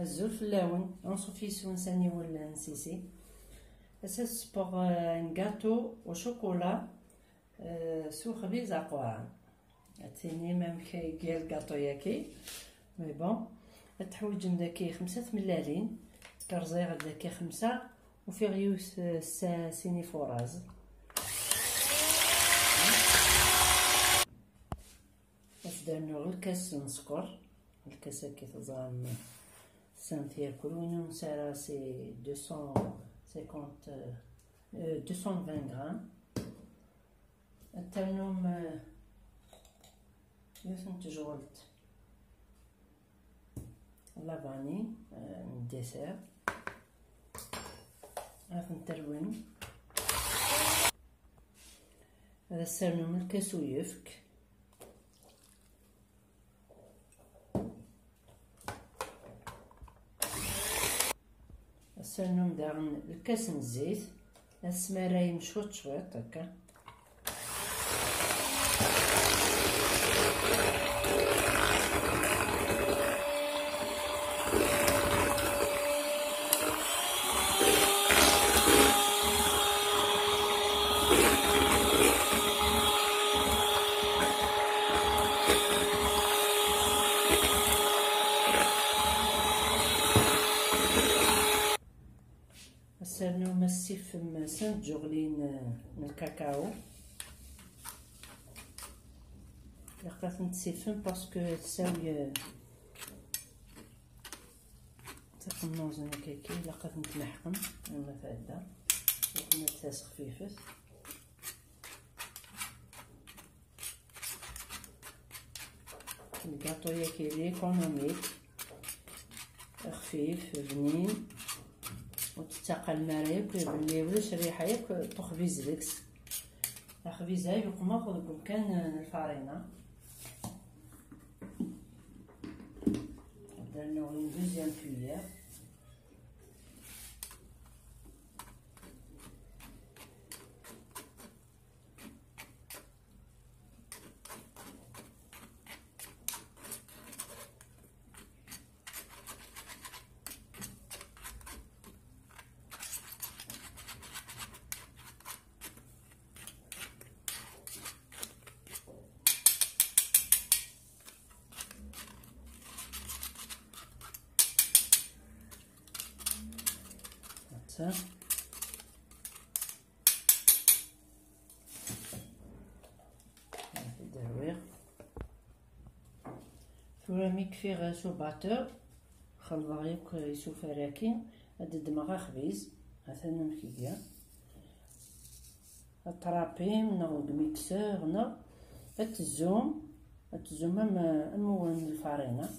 الزول في اللون نصوفي سونساني ولا نسيسي اساس بوغ ان غاتو وشوكولا سو خبيز اقوى تيني مام كي غير غاتو ياكي مي بون تحوج داكي 5 ملالين كرزيغ داكي 5 وفي غيوس سيني فوراز درنا غير كاس نسكر الكاسه كي تزرم سانتير كلونو سارا سي 220 غرام الترنوم يوثن تجولت لافاني الديسير راح نترون هذا السرنوم الكاسو يفك السرنوم داغن الكاس الزيت السمارايم شوط شوط هكا السرنوم السيف مسن جوغلين الكاكاو لقات نتسيفن باسكو تساوي تقنوز هكاكي لقات نتلحقن اما فادا وكنا تاس خفيفه الكاطو ياكي ليكونوميك خفيف بنين وتتقى المرايك بلي ولاش الريحه ياك تخبيز ديكس خبيزه يقما خذ كان الفارينه درنا اون دوزيام كولير الدرويغ فوراميك فيه سو باتور خلطة ياك يسو فراكين هاد الدماغ خبيز مثلا مكيكيا الطرابي ناخد ميكسور نا التزوم مون الفارينة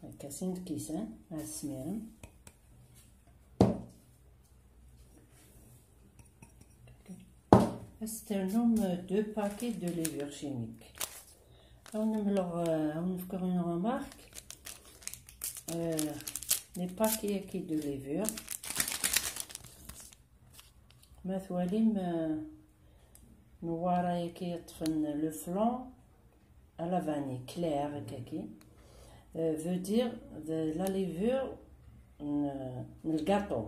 هكا سين كيسان هاد السميرم استرنوم 2 باكي دو ليفور شيميك نفكر اون رمارك لي باكي كي دو ليفور مثواليم نوارا كي يطفن لو فلون على فاني كلير هكاكي veut dire de la levure من الكاطو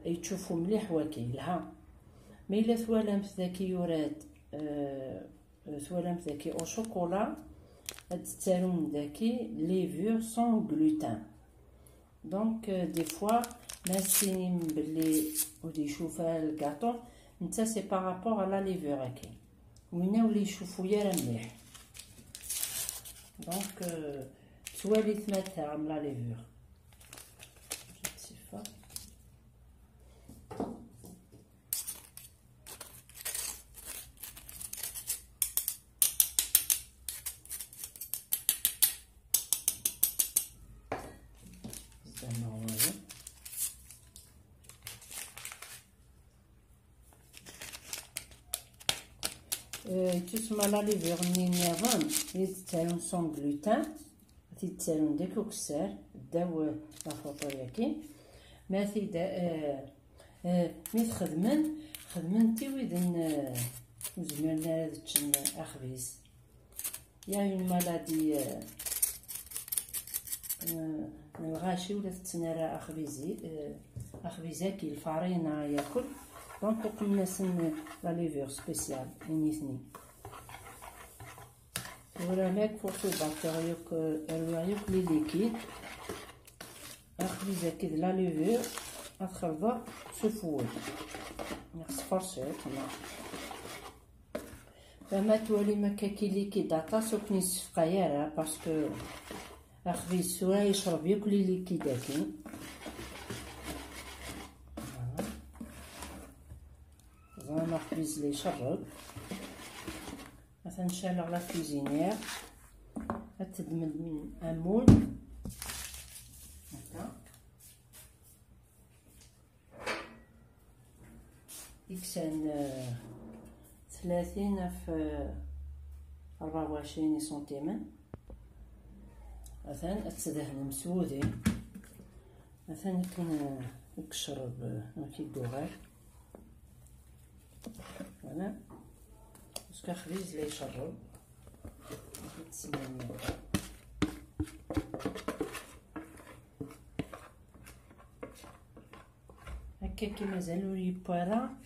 يتشوفو مليح واكي لها مي الا ثوالمت ذاكي يوراد ثوالمت ذاكي او شوكولا هاد التالون ذاكي ليفور سون غلوتين دونك دي فوا ناسيني بلي ودي يشوفها الكاطو نتا سي بارابور على ليفور هاكي وين ولي يشوفو يا مليح دونك توالي ثماتها من لا ليفور تسمى لا ليفور نيران يتسالون سون غلوتين تيتسالون ديك وكسار داو لا فوطو ياكي ما تيدا مي خدمن تي ويدن وزمرنا هاد تشن اخبيز يا اون مالادي الغاشي ولا تتنرى أخبيزة كي الفارينة ياكل. دونك قمنا سن لا ليفور سبيسيال نيثني ولا ماك فوتو باتر يوك لي ليكيد أخبيزة كي لا ليفور أخرضا سفول نخصفرشيت هنا فما تولي مكاكي ليكيد عطاس وكني سفقايارا باسكو أخبيز سورا يشرب ياكل لي ليكيداكي. زعما خبيز لي يشرب مثلا نشعل لا كوزينيير تدمد من امول هكا يكسان 30 في 24 سنتيمتر مثلا تدهن مسودي مثلا كان يكشرب كي دوغال فوالا باسكو خبيز لا يشرب هكا كي مازالو يبارا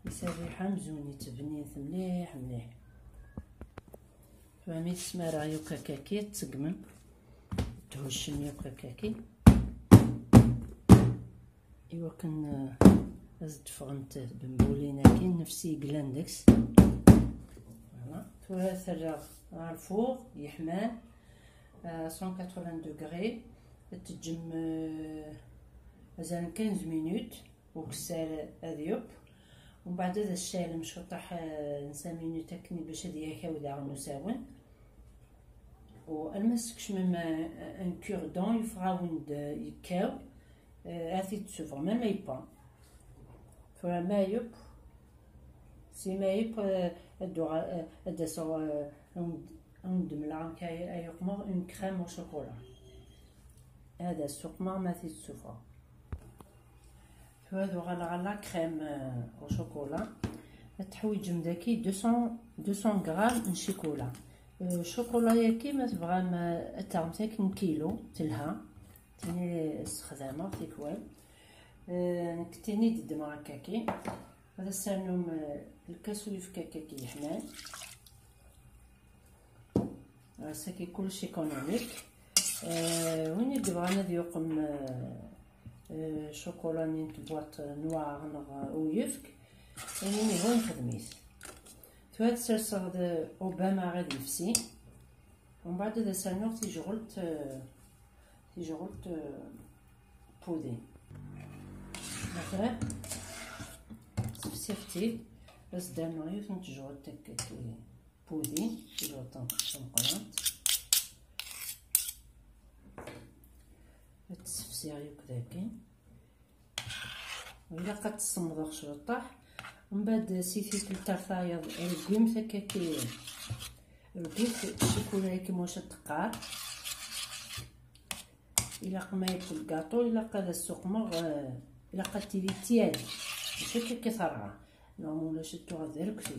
يسريحها مزون يتبنيت مليح مليح. فمي تسمى رايو كاكاكي تسقمم تهشم يا كاكاكي ايوا كن زد فغنت بمبولينا كي نفسي جلاندكس فوالا. ثلاث الرغ على الفوغ يحمان 180 دوغري تجم مازال 15 مينوت وكسال اذيوب ومن بعد هذا الشاي مشطح 5 مينوت هكني باش هادي يكاو داغ نساون والمسكش مما ان كور دون يفراوند يكاو اثي تسوفر ما يبا فما يب سي ما يب الدوغ ادسو ندملا كاي يقمر اون كريم او شوكولا هذا السقمر ما في تسوفر. فهادو غالا كريم او شوكولا تحويج مداكي 200 غرام من شيكولا شوكولا ياكي ما تبغى ما تعمتك كيلو تلها تاني استخدامه تيكوال نكتيني ددم هكاكي هذا سانوم الكاسولي في كاكاكي يحمان ساكي كلشي ايكونوميك وين يبغى انا ذيقم شوكولا نيت بواط نوار نغ ويفك يعني هون خدميت تواد سرسغ اوباما غادي يفسي ومن بعد هذا سانوغ تيجغلت بودي مثلا سفتي بس دام غيوث نتجغلت هكاكي بودي تيجغلت نقرات تسفسي غيوك داكي وإلا قد تصمد شرطاح ومن بعد سيتي تلتفايض الكويم هكاكي الكويم الشوكولا هاكي واش تقار إلا قما ياكل كاطو إلا قاد السقمر إلا قاد تيلي تيالي ماشي هكاكي صرعة نورمال ولا شدو غادي ركفي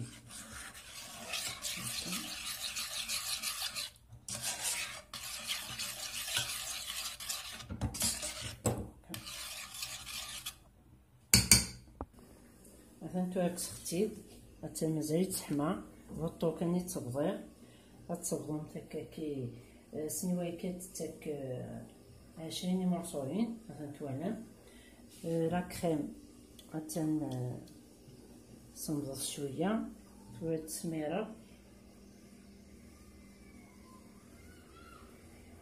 مثلا تو هاك سختيد حتى مازال يتحمى بطو كان يتصبغي غتصبغو هكاكي سنوايكات تاك 20 مرصوين مثلا توالم لا كريم حتى صنبض شويه شويه تسميره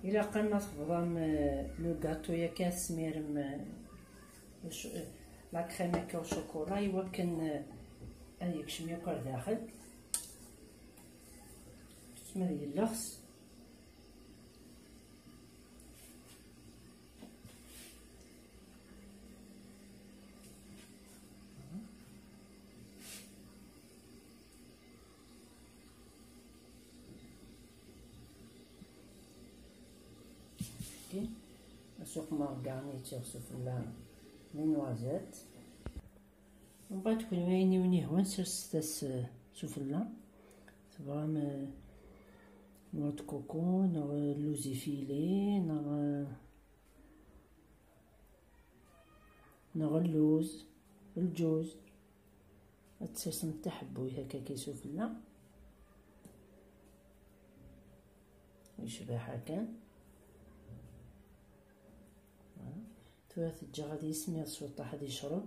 الا قلنا تفضل لو غاتو ياك سمير لا كريم هكا وشوكولا يمكن هذيك شميه كل داخل تسمى ديال اللخص سوق ما غانيتير سوفلا لي نوازيت ومن بعد كل ما ينيوني هو نسرس سوفلا تبغى نوع كوكو، نوع لوزيفيلي، نوع اللوز، الجوز، التسمسم تاع حبوي هكا كيسوفلا يشبه هكا. ثلاث الجا غادي يسمي السلطة غادي يشرب،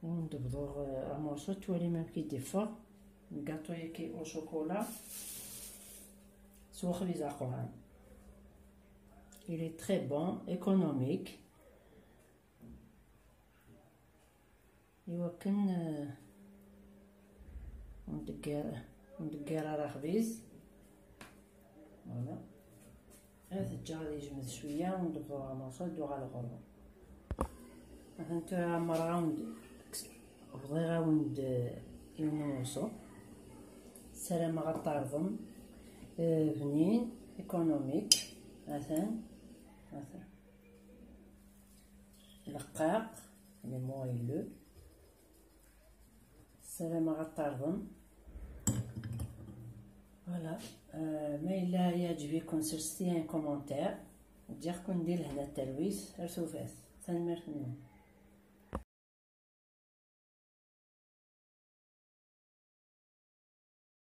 وندبضو امورسو توالي ميم كي ديفا الكاطو ياكي او شوكولا سوخ لي زاقوهان. Il est très bon, économique. يمكن ندقر راه خبيز. فوالا هذا الجا غادي يجمد شويه وندبضوها مصو ندوها للغربه. مثلا نتا راوند بغي راوند ينوصو السلامة غطارضم بنين ايكونوميك. مثلا لقاق لي مويلو السلامة غطارضم. فوالا ما إلا يعجبكم سرستي ان كومونتير، ديركم ندير هنا التلويث رسوفاس. سلمى.